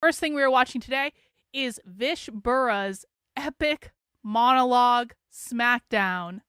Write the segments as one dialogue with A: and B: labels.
A: first thing we were watching today is Vish Burra's epic monologue smackdown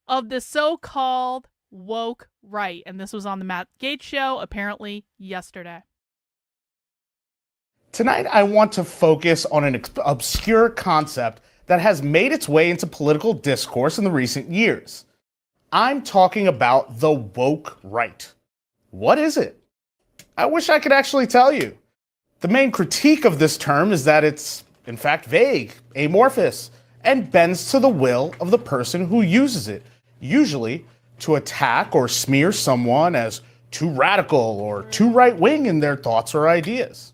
A: of the so-called woke right. And this was on the Matt Gaetz show, apparently yesterday.
B: Tonight, I want to focus on an obscure concept that has made its way into political discourse in the recent years. I'm talking about the woke right. What is it? I wish I could actually tell you. The main critique of this term is that it's, in fact, vague, amorphous, and bends to the will of the person who uses it, usually to attack or smear someone as too radical or too right-wing in their thoughts or ideas.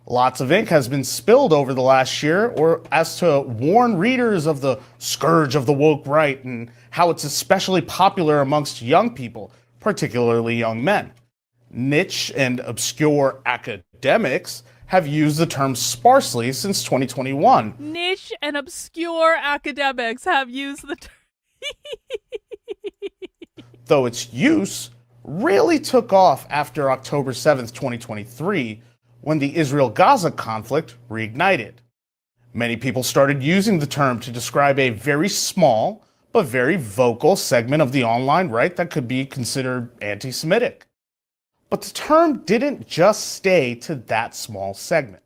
B: Lots of ink has been spilled over the last year or as to warn readers of the scourge of the woke right and how it's especially popular amongst young people, particularly young men. Niche and obscure academics have used the term sparsely since 2021.
A: Niche and obscure academics have used the term.
B: Though its use really took off after October 7th, 2023, when the Israel-Gaza conflict reignited. Many people started using the term to describe a very small but very vocal segment of the online right that could be considered anti-Semitic. But the term didn't just stay to that small segment.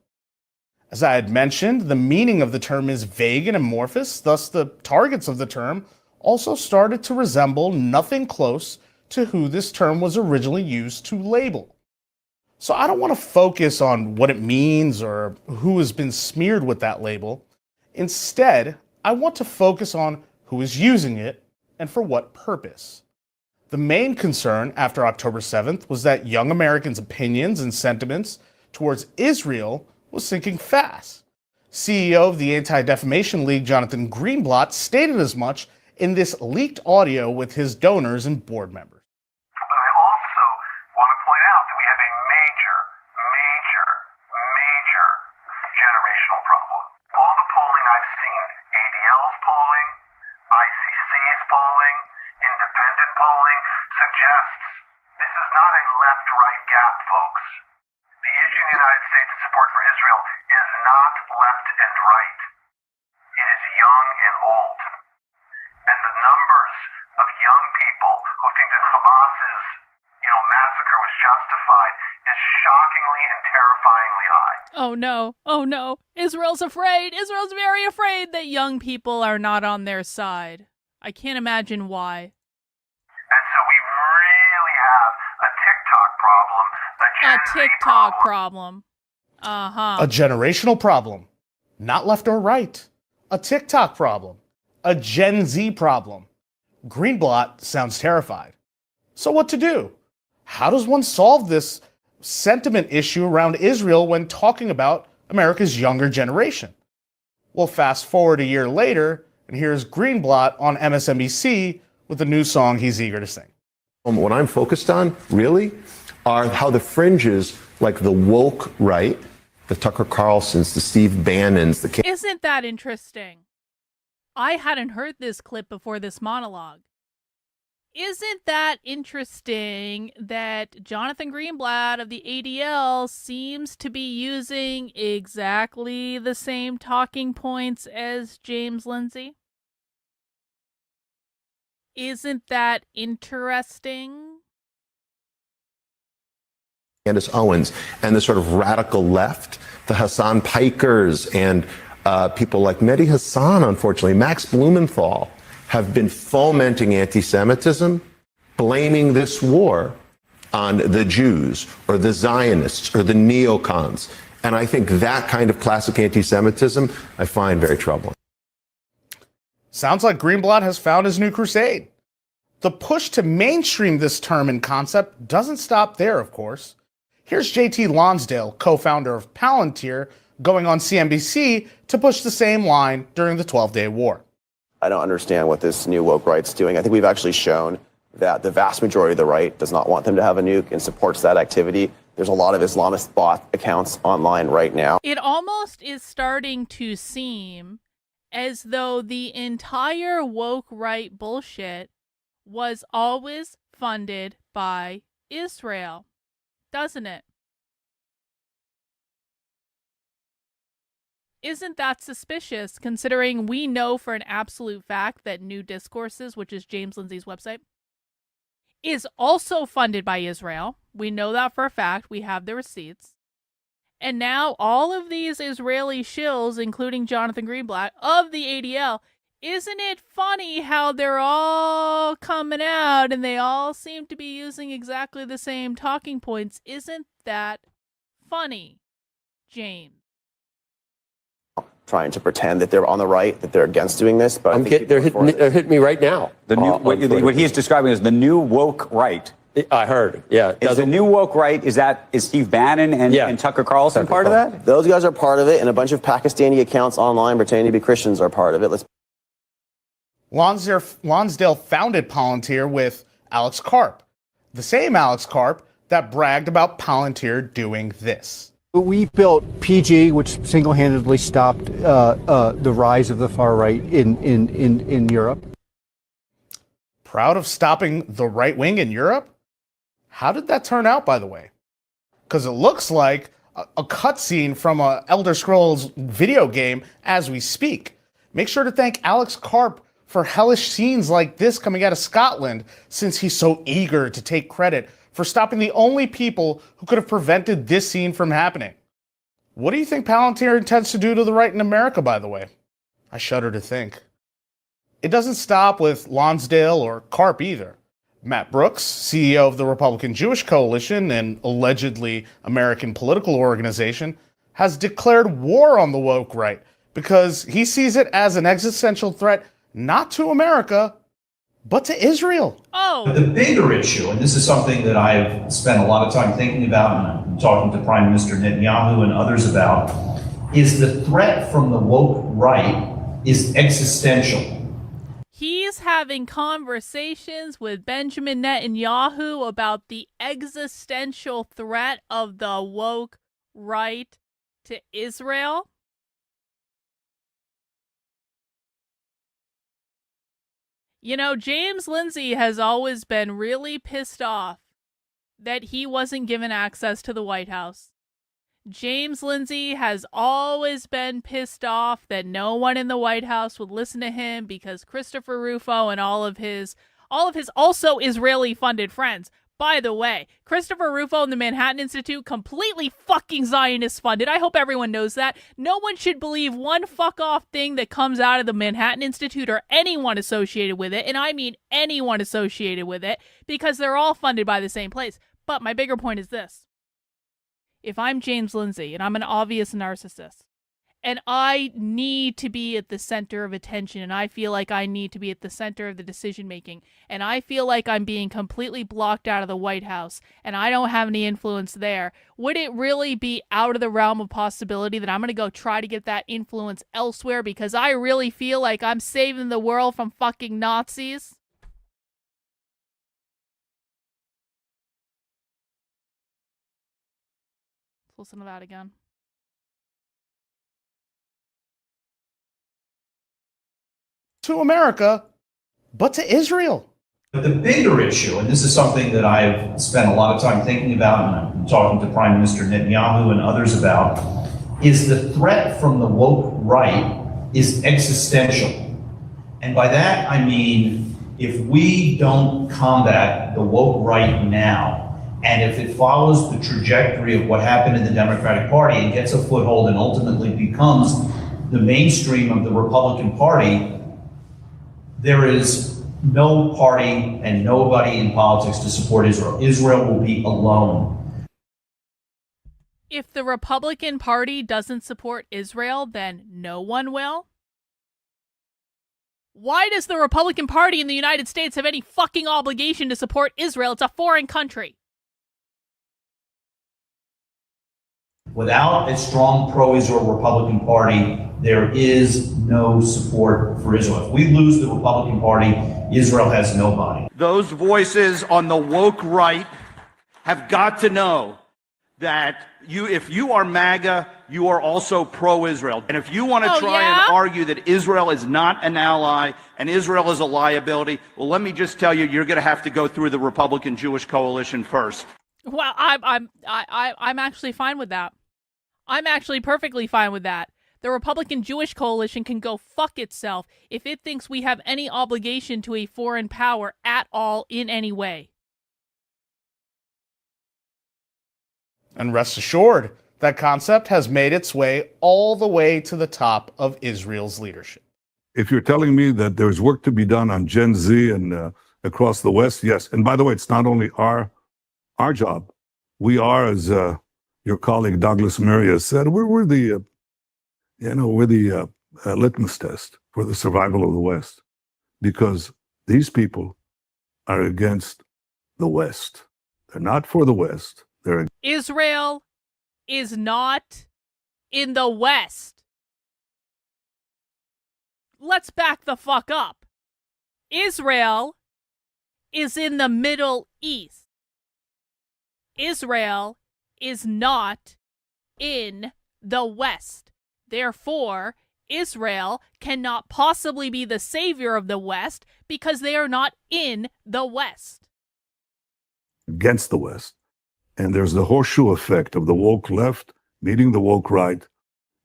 B: As I had mentioned, the meaning of the term is vague and amorphous, thus the targets of the term also started to resemble nothing close to who this term was originally used to label. So I don't want to focus on what it means or who has been smeared with that label. Instead, I want to focus on who is using it and for what purpose. The main concern after October 7th was that young Americans' opinions and sentiments towards Israel was sinking fast. CEO of the Anti-Defamation League, Jonathan Greenblatt, stated as much in this leaked audio with his donors and board members.
C: Generational problem. All the polling I've seen, ADL's polling, ICC's polling, independent polling, suggests this is not a left-right gap, folks. The issue in the United States in support for Israel is not left and right. It is young and old. And the numbers of young people who think that Hamas's massacre was justified is shockingly and terrifyingly high.
A: Oh no, oh no. Israel's afraid. Israel's very afraid that young people are not on their side. I can't imagine why.
C: And so we really have a TikTok problem,
A: Uh-huh.
B: A generational problem. Not left or right. A TikTok problem. A Gen Z problem. Greenblatt sounds terrified. So what to do? How does one solve this sentiment issue around Israel when talking about America's younger generation? Well, fast forward a year later, and here's Greenblatt on MSNBC with a new song he's eager to sing.
D: What I'm focused on, really, are how the fringes, like the woke right, the Tucker Carlsons, the Steve Bannons, the...
A: Isn't that interesting? I hadn't heard this clip before this monologue. Isn't that interesting that Jonathan Greenblatt of the ADL seems to be using exactly the same talking points as James Lindsay? Isn't that interesting?
D: Candace Owens and the sort of radical left, the Hassan Pikers and people like Mehdi Hassan, unfortunately, Max Blumenthal, have been fomenting anti-Semitism, blaming this war on the Jews or the Zionists or the neocons. And I think that kind of classic anti-Semitism I find very troubling.
B: Sounds like Greenblatt has found his new crusade. The push to mainstream this term and concept doesn't stop there, of course. Here's JT Lonsdale, co-founder of Palantir, going on CNBC to push the same line during the 12-day war.
E: I don't understand what this new woke right's doing. I think we've actually shown that the vast majority of the right does not want them to have a nuke and supports that activity. There's a lot of Islamist bot accounts online right now.
A: It almost is starting to seem as though the entire woke right bullshit was always funded by Israel, doesn't it? Isn't that suspicious, considering we know for an absolute fact that New Discourses, which is James Lindsay's website, is also funded by Israel? We know that for a fact. We have the receipts. And now all of these Israeli shills, including Jonathan Greenblatt of the ADL, isn't it funny how they're all coming out and they all seem to be using exactly the same talking points? Isn't that funny, James?
E: Trying to pretend that they're on the right, that they're against doing this, but
F: they're hitting me right now.
G: The new, what he's describing is the new woke right.
F: I heard, yeah.
G: Is the new woke right, is Steve Bannon and Tucker Carlson part of that?
E: Those guys are part of it, and a bunch of Pakistani accounts online pretending to be Christians are part of it.
B: Lonsdale founded Palantir with Alex Karp, the same Alex Karp that bragged about Palantir doing this.
H: We built PG, which single-handedly stopped the rise of the far right in Europe.
B: Proud of stopping the right wing in Europe? How did that turn out, by the way? Because it looks like a cutscene from a Elder Scrolls video game as we speak. Make sure to thank Alex Karp for hellish scenes like this coming out of Scotland, since he's so eager to take credit for stopping the only people who could have prevented this scene from happening. What do you think Palantir intends to do to the right in America, by the way? I shudder to think. It doesn't stop with Lonsdale or Karp either. Matt Brooks, CEO of the Republican Jewish Coalition, an allegedly American political organization, has declared war on the woke right because he sees it as an existential threat not to America, but to Israel.
A: Oh.
I: The bigger issue, and this is something that I've spent a lot of time thinking about and I'm talking to Prime Minister Netanyahu and others about, is the threat from the woke right is existential.
A: He's having conversations with Benjamin Netanyahu about the existential threat of the woke right to Israel. You know, James Lindsay has always been really pissed off that he wasn't given access to the White House. James Lindsay has always been pissed off that no one in the White House would listen to him because Christopher Rufo and all of his also Israeli funded friends. By the way, Christopher Rufo and the Manhattan Institute, completely fucking Zionist funded. I hope everyone knows that. No one should believe one fuck off thing that comes out of the Manhattan Institute or anyone associated with it, and I mean anyone associated with it, because they're all funded by the same place. But my bigger point is this. If I'm James Lindsay and I'm an obvious narcissist, and I need to be at the center of attention, and I feel like I need to be at the center of the decision making, and I feel like I'm being completely blocked out of the White House, and I don't have any influence there, would it really be out of the realm of possibility that I'm going to go try to get that influence elsewhere because I really feel like I'm saving the world from fucking Nazis? Let's listen to that again.
B: To America, but to Israel.
I: But the bigger issue, and this is something that I've spent a lot of time thinking about and I'm talking to Prime Minister Netanyahu and others about, is the threat from the woke right is existential. And by that I mean, if we don't combat the woke right now, and if it follows the trajectory of what happened in the Democratic Party and gets a foothold and ultimately becomes the mainstream of the Republican Party, there is no party and nobody in politics to support Israel. Israel will be alone.
A: If the Republican Party doesn't support Israel, then no one will? Why does the Republican Party in the United States have any fucking obligation to support Israel? It's a foreign country.
I: Without a strong pro-Israel Republican Party, there is no support for Israel. If we lose the Republican Party, Israel has nobody.
J: Those voices on the woke right have got to know that if you are MAGA, you are also pro-Israel. And if you want to try and argue that Israel is not an ally and Israel is a liability, well, let me just tell you, you're going to have to go through the Republican Jewish Coalition first.
A: Well, I'm actually fine with that. I'm actually perfectly fine with that. The Republican Jewish Coalition can go fuck itself if it thinks we have any obligation to a foreign power at all in any way.
B: And rest assured, that concept has made its way all the way to the top of Israel's leadership.
K: If you're telling me that there's work to be done on Gen Z and across the West, yes. And by the way, it's not only our job. We are, as your colleague Douglas Murray has said, we're the litmus test for the survival of the West, because these people are against the West. They're not for the West.
A: Israel is not in the West. Let's back the fuck up. Israel is in the Middle East. Israel is not in the West. Therefore, Israel cannot possibly be the savior of the West because they are not in the West.
K: Against the West. And there's the horseshoe effect of the woke left meeting the woke right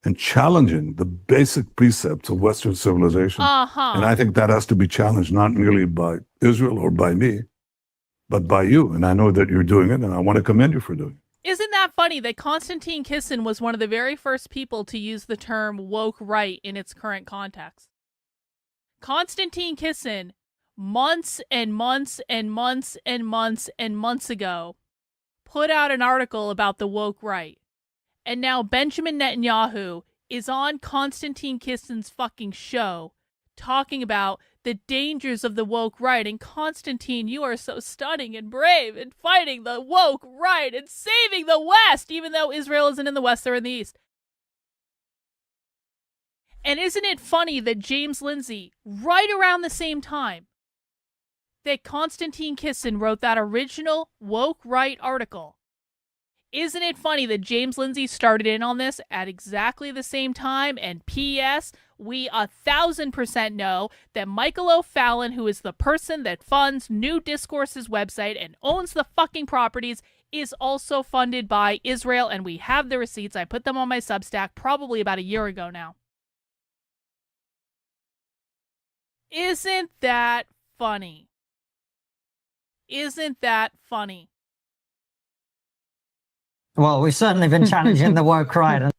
K: and challenging the basic precepts of Western civilization. And I think that has to be challenged not merely by Israel or by me, but by you. And I know that you're doing it, and I want to commend you for doing it.
A: Isn't that funny that Konstantin Kisin was one of the very first people to use the term woke right in its current context? Konstantin Kisin, months and months and months and months and months ago, put out an article about the woke right. And now Benjamin Netanyahu is on Konstantin Kisin's fucking show talking about the dangers of the woke right. And Konstantin, you are so stunning and brave in fighting the woke right and saving the West, even though Israel isn't in the West, they're in the East. And isn't it funny that James Lindsay, right around the same time that Konstantin Kisin wrote that original woke right article, isn't it funny that James Lindsay started in on this at exactly the same time? And P.S., we 1,000% know that Michael O'Fallon, who is the person that funds New Discourse's website and owns the fucking properties, is also funded by Israel. And we have the receipts. I put them on my Substack probably about a year ago now. Isn't that funny? Isn't that funny?
L: Well, we've certainly been challenging the woke right.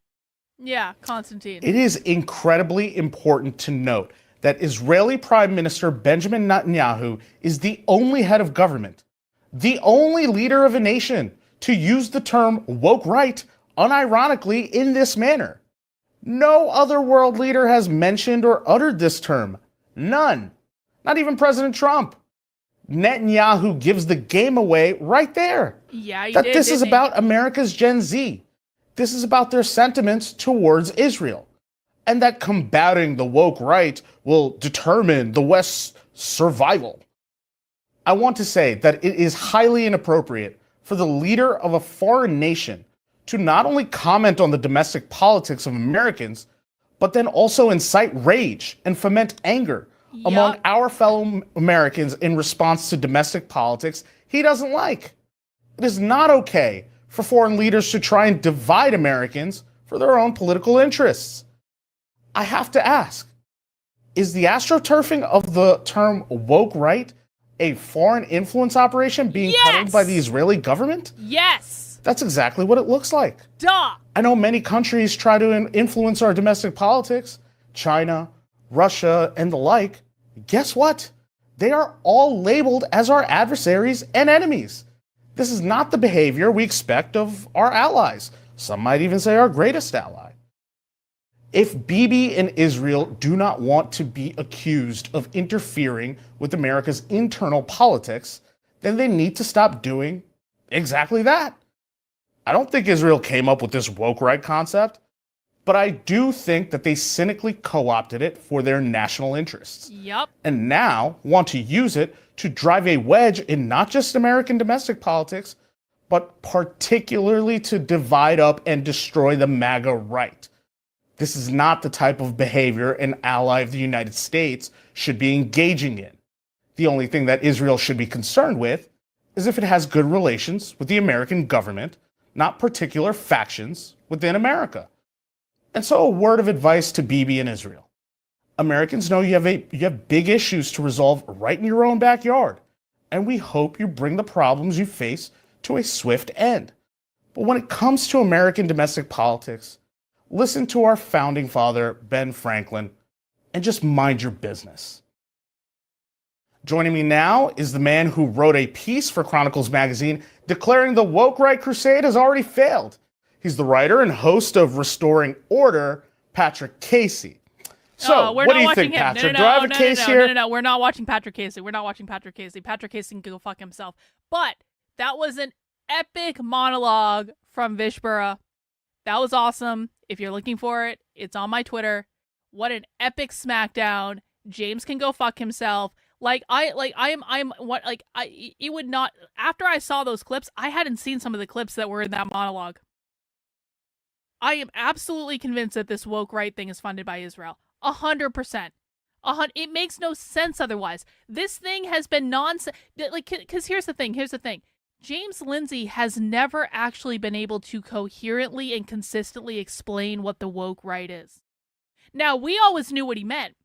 A: Yeah, Konstantin.
B: It is incredibly important to note that Israeli Prime Minister Benjamin Netanyahu is the only head of government, the only leader of a nation to use the term woke right unironically in this manner. No other world leader has mentioned or uttered this term. None. Not even President Trump. Netanyahu gives the game away right there.
A: Yeah,
B: that this is about America's Gen Z. This is about their sentiments towards Israel. And that combating the woke right will determine the West's survival. I want to say that it is highly inappropriate for the leader of a foreign nation to not only comment on the domestic politics of Americans, but then also incite rage and foment anger among our fellow Americans in response to domestic politics he doesn't like. It is not okay for foreign leaders to try and divide Americans for their own political interests. I have to ask, is the astroturfing of the term woke right a foreign influence operation being peddled by the Israeli government?
A: Yes.
B: That's exactly what it looks like.
A: Duh.
B: I know many countries try to influence our domestic politics. China, Russia, and the like. Guess what? They are all labeled as our adversaries and enemies. This is not the behavior we expect of our allies. Some might even say our greatest ally. If Bibi and Israel do not want to be accused of interfering with America's internal politics, then they need to stop doing exactly that. I don't think Israel came up with this woke right concept, but I do think that they cynically co-opted it for their national interests.
A: Yep.
B: And now want to use it to drive a wedge in not just American domestic politics, but particularly to divide up and destroy the MAGA right. This is not the type of behavior an ally of the United States should be engaging in. The only thing that Israel should be concerned with is if it has good relations with the American government, not particular factions within America. And so a word of advice to Bibi and Israel. Americans know you have big issues to resolve right in your own backyard, and we hope you bring the problems you face to a swift end. But when it comes to American domestic politics, listen to our founding father, Ben Franklin, and just mind your business. Joining me now is the man who wrote a piece for Chronicles magazine declaring the woke right crusade has already failed. He's the writer and host of Restoring Order, Patrick Casey. So, what do you think, Patrick? Do I have a case here?
A: No, we're not watching Patrick Casey. We're not watching Patrick Casey. Patrick Casey can go fuck himself. But that was an epic monologue from Vish Burra. That was awesome. If you're looking for it, it's on my Twitter. What an epic smackdown. James can go fuck himself. It would not, after I saw those clips, I hadn't seen some of the clips that were in that monologue. I am absolutely convinced that this woke right thing is funded by Israel. 100%. It makes no sense otherwise. This thing has been nonsense. Because here's the thing. James Lindsay has never actually been able to coherently and consistently explain what the woke right is. Now, we always knew what he meant,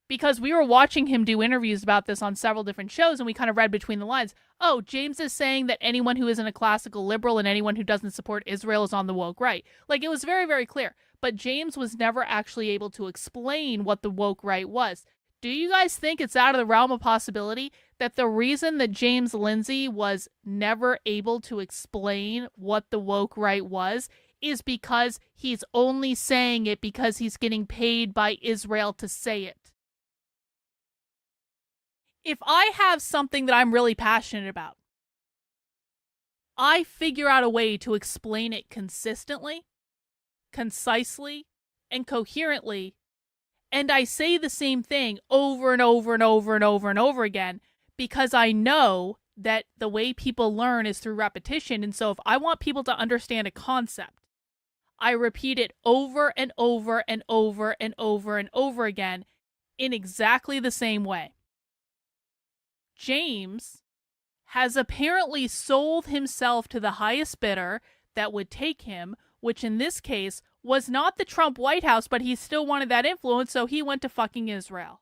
A: because we were watching him do interviews about this on several different shows, and we kind of read between the lines. Oh, James is saying that anyone who isn't a classical liberal and anyone who doesn't support Israel is on the woke right. It was very, very clear. But James was never actually able to explain what the woke right was. Do you guys think it's out of the realm of possibility that the reason that James Lindsay was never able to explain what the woke right was is because he's only saying it because he's getting paid by Israel to say it? If I have something that I'm really passionate about, I figure out a way to explain it consistently, concisely, and coherently, and I say the same thing over and over and over and over and over again, because I know that the way people learn is through repetition. And so if I want people to understand a concept, I repeat it over and over and over and over and over again in exactly the same way. James has apparently sold himself to the highest bidder that would take him, which in this case was not the Trump White House, but he still wanted that influence, so he went to fucking Israel.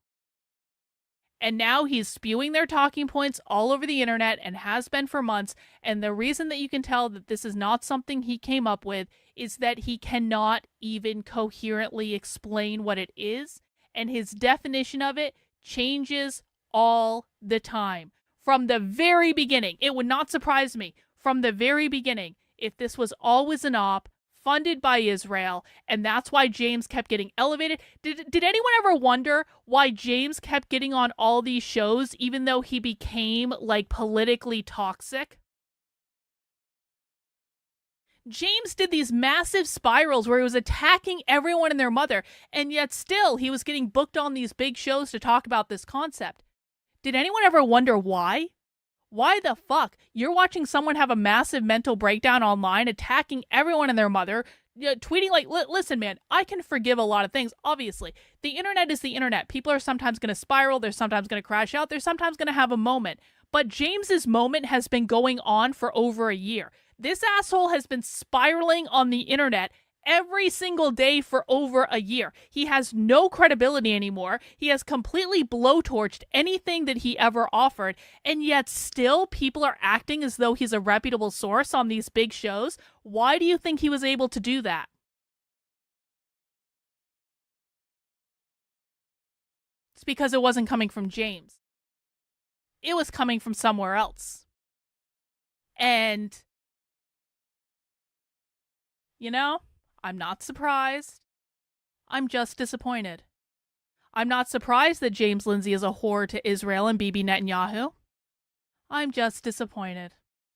A: And now he's spewing their talking points all over the internet and has been for months, and the reason that you can tell that this is not something he came up with is that he cannot even coherently explain what it is, and his definition of it changes all the time. From the very beginning, it would not surprise me, from the very beginning, if this was always an op funded by Israel, and that's why James kept getting elevated. Did anyone ever wonder why James kept getting on all these shows even though he became politically toxic? James did these massive spirals where he was attacking everyone and their mother, and yet still he was getting booked on these big shows to talk about this concept. Did anyone ever wonder why? Why the fuck? You're watching someone have a massive mental breakdown online, attacking everyone and their mother, tweeting listen, man, I can forgive a lot of things, obviously. The internet is the internet. People are sometimes going to spiral. They're sometimes going to crash out. They're sometimes going to have a moment. But James's moment has been going on for over a year. This asshole has been spiraling on the internet every single day for over a year. He has no credibility anymore. He has completely blowtorched anything that he ever offered, and yet still people are acting as though he's a reputable source on these big shows. Why do you think he was able to do that? It's because it wasn't coming from James. It was coming from somewhere else. And, I'm not surprised. I'm just disappointed. I'm not surprised that James Lindsay is a whore to Israel and Bibi Netanyahu. I'm just disappointed.